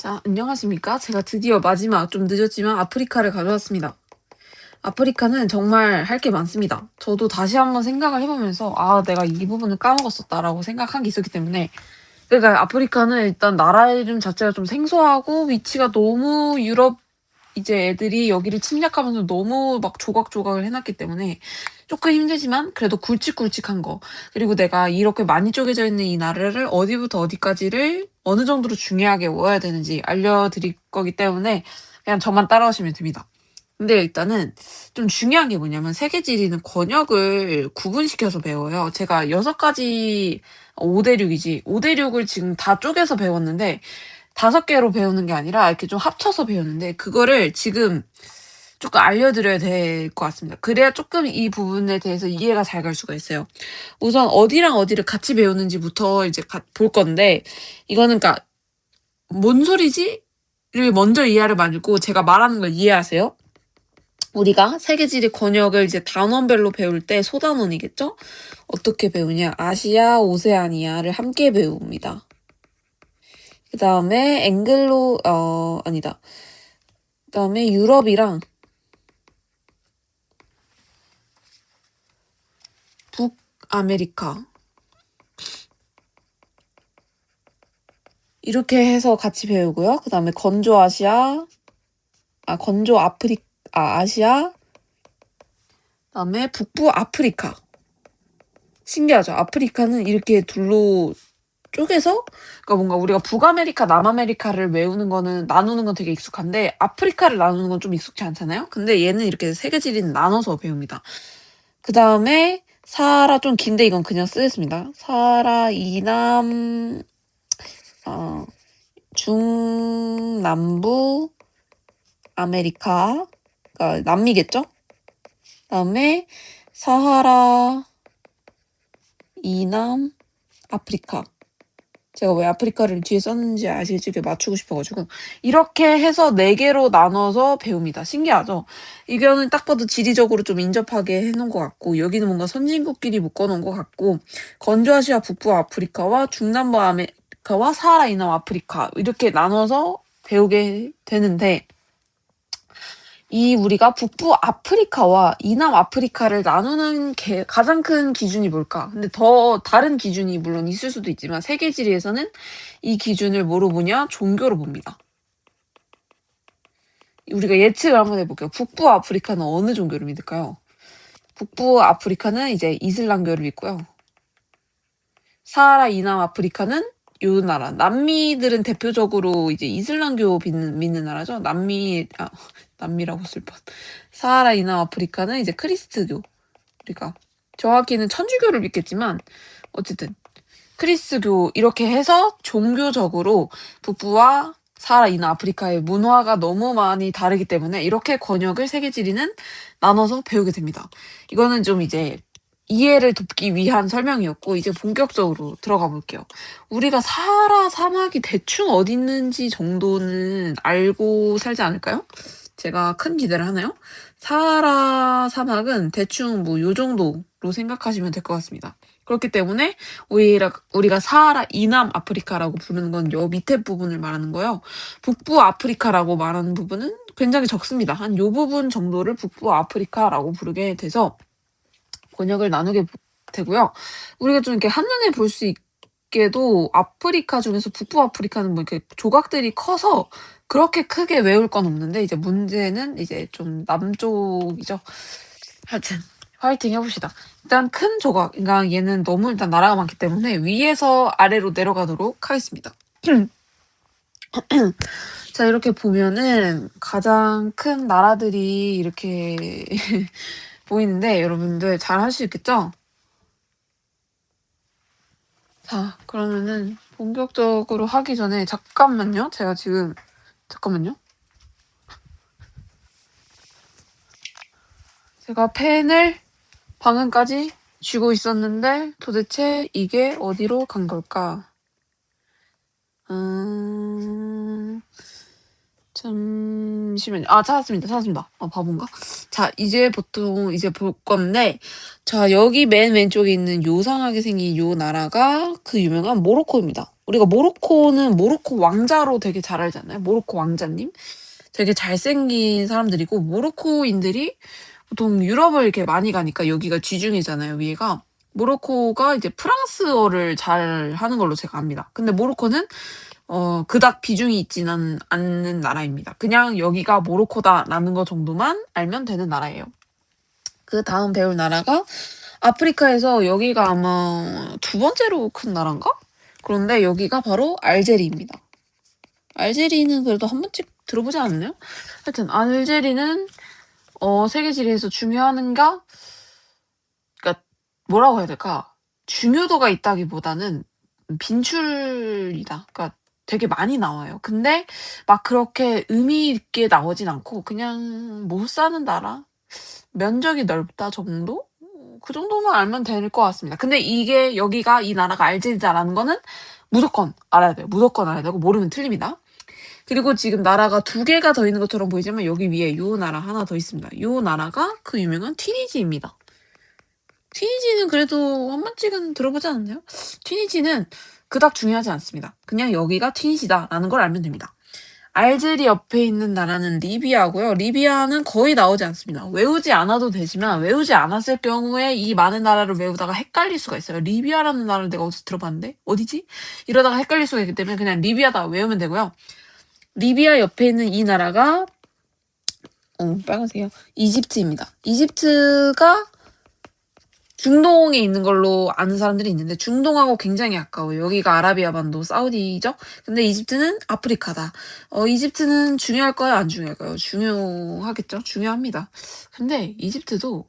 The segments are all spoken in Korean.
자, 안녕하십니까? 제가 드디어 마지막 좀 늦었지만 아프리카를 가져왔습니다. 아프리카는 정말 할 게 많습니다. 저도 다시 한번 생각을 해보면서 내가 이 부분을 까먹었었다라고 생각한 게 있었기 때문에 그러니까 아프리카는 일단 나라 이름 자체가 좀 생소하고 위치가 너무 유럽 이제 애들이 여기를 침략하면서 너무 막 조각조각을 해놨기 때문에 조금 힘들지만 그래도 굵직굵직한 거 그리고 내가 이렇게 많이 쪼개져 있는 이 나라를 어디부터 어디까지를 어느 정도로 중요하게 외워야 되는지 알려드릴 거기 때문에 그냥 저만 따라오시면 됩니다. 근데 일단은 좀 중요한 게 뭐냐면 세계지리는 권역을 구분시켜서 배워요. 제가 6가지 5대6이지 5대6을 지금 다 쪼개서 배웠는데 5개로 배우는 게 아니라 이렇게 좀 합쳐서 배우는데 그거를 지금 조금 알려드려야 될 것 같습니다. 그래야 조금 이 부분에 대해서 이해가 잘 갈 수가 있어요. 우선 어디랑 어디를 같이 배우는지부터 이제 볼 건데 이거는 그러니까 뭔 소리지?를 먼저 이해를 말고 제가 말하는 걸 이해하세요. 우리가 세계지리 권역을 이제 단원별로 배울 때 소단원이겠죠? 어떻게 배우냐? 아시아, 오세아니아를 함께 배웁니다. 그 다음에 아니다. 그 다음에 유럽이랑 북아메리카 이렇게 해서 같이 배우고요. 그 다음에 아시아, 그 다음에 북부 아프리카. 신기하죠? 아프리카는 이렇게 둘로 쪼개서 그러니까 뭔가 우리가 북아메리카, 남아메리카를 나누는 건 되게 익숙한데 아프리카를 나누는 건 좀 익숙치 않잖아요. 근데 얘는 이렇게 세계지리는 나눠서 배웁니다. 그 다음에 사하라 좀 긴데 이건 그냥 쓰겠습니다. 사하라 이남 중남부 아메리카 그러니까 남미겠죠? 그다음에 사하라 이남 아프리카. 제가 왜 아프리카를 뒤에 썼는지 아시겠죠? 이렇게 맞추고 싶어가지고 이렇게 해서 4개로 나눠서 배웁니다. 신기하죠? 이거는 딱 봐도 지리적으로 좀 인접하게 해놓은 것 같고 여기는 뭔가 선진국끼리 묶어놓은 것 같고 건조아시아 북부 아프리카와 중남부 아메리카와 사하라 이남 아프리카 이렇게 나눠서 배우게 되는데 우리가 북부 아프리카와 이남 아프리카를 나누는 가장 큰 기준이 뭘까? 근데 더 다른 기준이 물론 있을 수도 있지만 세계지리에서는 이 기준을 뭐로 보냐? 종교로 봅니다. 우리가 예측을 한번 해볼게요. 북부 아프리카는 어느 종교를 믿을까요? 북부 아프리카는 이제 이슬람교를 믿고요. 사하라 이남 아프리카는 요 나라. 남미들은 대표적으로 이제 이슬람교 믿는 나라죠. 남미라고 쓸 뻔. 사하라 이남 아프리카는 이제 크리스트교. 그러니까 정확히는 천주교를 믿겠지만 어쨌든 크리스트교 이렇게 해서 종교적으로 북부와 사하라 이남 아프리카의 문화가 너무 많이 다르기 때문에 이렇게 권역을 세계지리는 나눠서 배우게 됩니다. 이거는 좀 이제 이해를 돕기 위한 설명이었고 이제 본격적으로 들어가 볼게요. 우리가 사하라 사막이 대충 어디 있는지 정도는 알고 살지 않을까요? 제가 큰 기대를 하나요? 사하라 사막은 대충 뭐 요 정도로 생각하시면 될 것 같습니다. 그렇기 때문에 우리가 사하라 이남 아프리카라고 부르는 건 요 밑에 부분을 말하는 거예요. 북부 아프리카라고 말하는 부분은 굉장히 적습니다. 한 요 부분 정도를 북부 아프리카라고 부르게 돼서 권역을 나누게 되고요. 우리가 좀 이렇게 한눈에 볼 수 있게도 아프리카 중에서 북부 아프리카는 뭐 이렇게 조각들이 커서 그렇게 크게 외울 건 없는데 이제 문제는 이제 좀 남쪽이죠. 하여튼 화이팅 해봅시다. 일단 큰 조각, 그러니까 얘는 너무 일단 나라가 많기 때문에 위에서 아래로 내려가도록 하겠습니다. 자, 이렇게 보면은 가장 큰 나라들이 이렇게 보이는데 여러분들 잘 할 수 있겠죠? 자, 그러면은 본격적으로 하기 전에 잠깐만요. 잠깐만요. 제가 펜을 방금까지 쥐고 있었는데 도대체 이게 어디로 간 걸까? 잠시만요. 찾았습니다. 바본가? 자, 이제 볼 건데, 자, 여기 맨 왼쪽에 있는 요상하게 생긴 요 나라가 그 유명한 모로코입니다. 우리가 모로코는 모로코 왕자로 되게 잘 알잖아요. 모로코 왕자님. 되게 잘생긴 사람들이고 모로코인들이 보통 유럽을 이렇게 많이 가니까 여기가 지중해잖아요, 위에가. 모로코가 이제 프랑스어를 잘하는 걸로 제가 압니다. 근데 모로코는 그닥 비중이 있지는 않는 나라입니다. 그냥 여기가 모로코다라는 거 정도만 알면 되는 나라예요. 그다음 배울 나라가 아프리카에서 여기가 아마 두 번째로 큰 나라인가? 그런데 여기가 바로 알제리입니다. 알제리는 그래도 한 번씩 들어보지 않았나요? 하여튼 알제리는 세계 지리에서 중요한가? 그러니까 뭐라고 해야 될까? 중요도가 있다기보다는 빈출이다. 그러니까 되게 많이 나와요. 근데 막 그렇게 의미 있게 나오진 않고 그냥 못 사는 나라? 면적이 넓다 정도? 그 정도만 알면 될 것 같습니다. 근데 이게 여기가 이 나라가 알제리다라는 거는 무조건 알아야 돼요. 무조건 알아야 되고 모르면 틀립니다. 그리고 지금 나라가 두 개가 더 있는 것처럼 보이지만 여기 위에 요 나라 하나 더 있습니다. 요 나라가 그 유명한 튀니지입니다. 튀니지는 그래도 한 번씩은 들어보지 않았나요? 튀니지는 그닥 중요하지 않습니다. 그냥 여기가 튀니지다라는 걸 알면 됩니다. 알제리 옆에 있는 나라는 리비아고요. 리비아는 거의 나오지 않습니다. 외우지 않아도 되지만 외우지 않았을 경우에 이 많은 나라를 외우다가 헷갈릴 수가 있어요. 리비아라는 나라를 내가 어디서 들어봤는데? 어디지? 이러다가 헷갈릴 수가 있기 때문에 그냥 리비아다 외우면 되고요. 리비아 옆에 있는 이 나라가 빨간색이요. 이집트입니다. 이집트가 중동에 있는 걸로 아는 사람들이 있는데 중동하고 굉장히 가까워요. 여기가 아라비아 반도 사우디죠. 근데 이집트는 아프리카다. 이집트는 중요할까요? 안 중요할까요? 중요하겠죠. 중요합니다. 근데 이집트도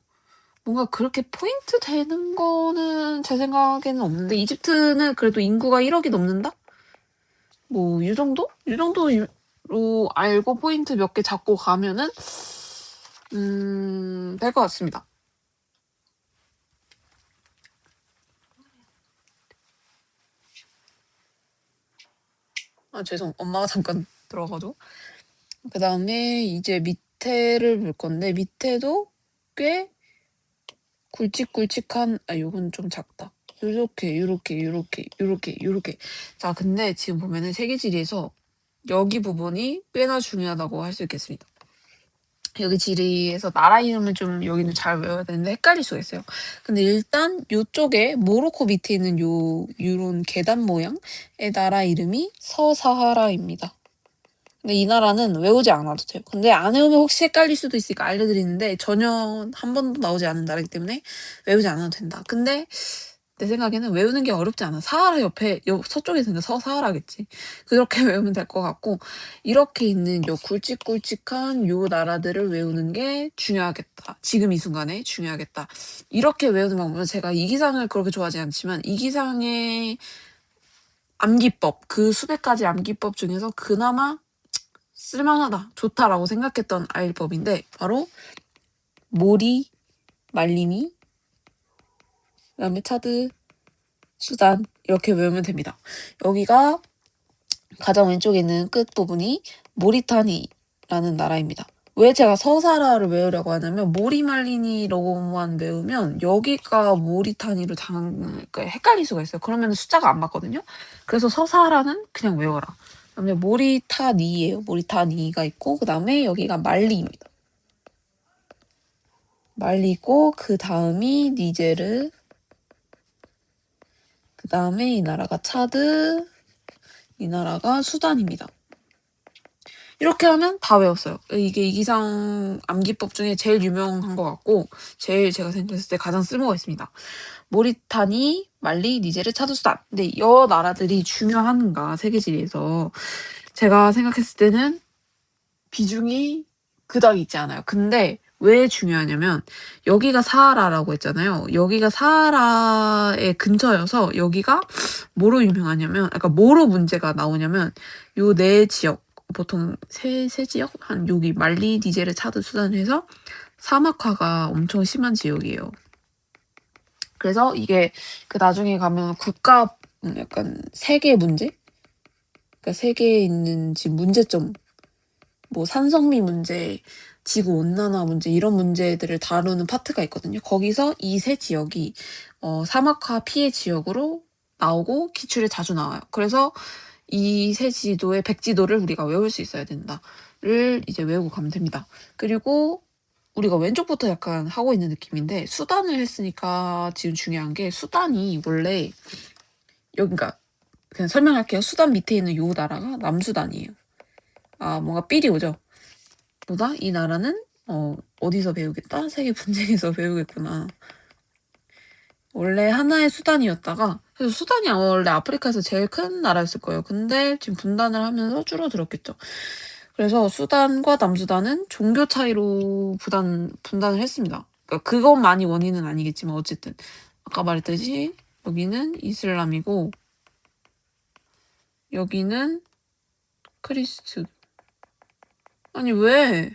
뭔가 그렇게 포인트 되는 거는 제 생각에는 없는데 이집트는 그래도 인구가 1억이 넘는다? 뭐 이 정도? 이 정도로 알고 포인트 몇 개 잡고 가면은 될 것 같습니다. 죄송. 엄마가 잠깐 들어와가지고. 그 다음에 이제 밑에를 볼 건데 밑에도 꽤 굵직굵직한 요건 좀 작다. 요렇게. 자, 근데 지금 보면은 세계지리에서 여기 부분이 꽤나 중요하다고 할 수 있겠습니다. 여기 지리에서 나라 이름을 좀 여기는 잘 외워야 되는데 헷갈릴 수가 있어요. 근데 일단 요쪽에 모로코 밑에 있는 요런 계단 모양의 나라 이름이 서사하라입니다. 근데 이 나라는 외우지 않아도 돼요. 근데 안 외우면 혹시 헷갈릴 수도 있으니까 알려드리는데 전혀 한 번도 나오지 않은 나라이기 때문에 외우지 않아도 된다. 근데 내 생각에는 외우는 게 어렵지 않아. 사하라 옆에 서쪽에 있으니까 서사하라겠지. 그렇게 외우면 될 것 같고 이렇게 있는 요 굵직굵직한 요 나라들을 외우는 게 중요하겠다. 지금 이 순간에 중요하겠다. 이렇게 외우는 방법은 제가 이기상을 그렇게 좋아하지 않지만 이기상의 암기법, 그 수백 가지 암기법 중에서 그나마 쓸만하다, 좋다라고 생각했던 아이법인데 바로 모리, 말리미, 그다음에 차드, 수단 이렇게 외우면 됩니다. 여기가 가장 왼쪽에 있는 끝부분이 모리타니라는 나라입니다. 왜 제가 서사라를 외우려고 하냐면 모리말리니로만 외우면 여기가 모리타니로 그러니까 헷갈릴 수가 있어요. 그러면 숫자가 안 맞거든요. 그래서 서사라는 그냥 외워라. 그다음에 모리타니예요. 모리타니가 있고 그다음에 여기가 말리입니다. 말리고 그 다음이 니제르, 그 다음에 이 나라가 차드, 이 나라가 수단입니다. 이렇게 하면 다 외웠어요. 이게 이기상 암기법 중에 제일 유명한 것 같고 제일 제가 생각했을 때 가장 쓸모가 있습니다. 모리타니, 말리, 니제르, 차드, 수단. 근데 이 나라들이 중요한가 세계지리에서 제가 생각했을 때는 비중이 그닥 있지 않아요. 근데 왜 중요하냐면 여기가 사하라라고 했잖아요. 여기가 사하라의 근처여서 여기가 뭐로 유명하냐면 그러니까 뭐로 문제가 나오냐면 요 네 지역 보통 세 지역 한 여기 말리, 니제르, 차드, 수단 해서 사막화가 엄청 심한 지역이에요. 그래서 이게 그 나중에 가면 국가 약간 세계 문제? 그러니까 세계에 있는 지금 문제점 뭐 산성미 문제, 지구 온난화 문제 이런 문제들을 다루는 파트가 있거든요. 거기서 이 세 지역이 사막화 피해 지역으로 나오고 기출에 자주 나와요. 그래서 이 세 지도의 백지도를 우리가 외울 수 있어야 된다를 이제 외우고 가면 됩니다. 그리고 우리가 왼쪽부터 약간 하고 있는 느낌인데 수단을 했으니까 지금 중요한 게 수단이 원래 여기가 그냥 설명할게요. 수단 밑에 있는 요 나라가 남수단이에요. 아 뭔가 삘이 오죠. 뭐다? 이 나라는 어디서 배우겠다? 세계 분쟁에서 배우겠구나. 원래 하나의 수단이었다가 그래서 수단이 원래 아프리카에서 제일 큰 나라였을 거예요. 근데 지금 분단을 하면서 줄어들었겠죠. 그래서 수단과 남수단은 종교 차이로 분단을 했습니다. 그러니까 그것만이 원인은 아니겠지만 어쨌든 아까 말했듯이 여기는 이슬람이고 여기는 크리스트. 아니 왜?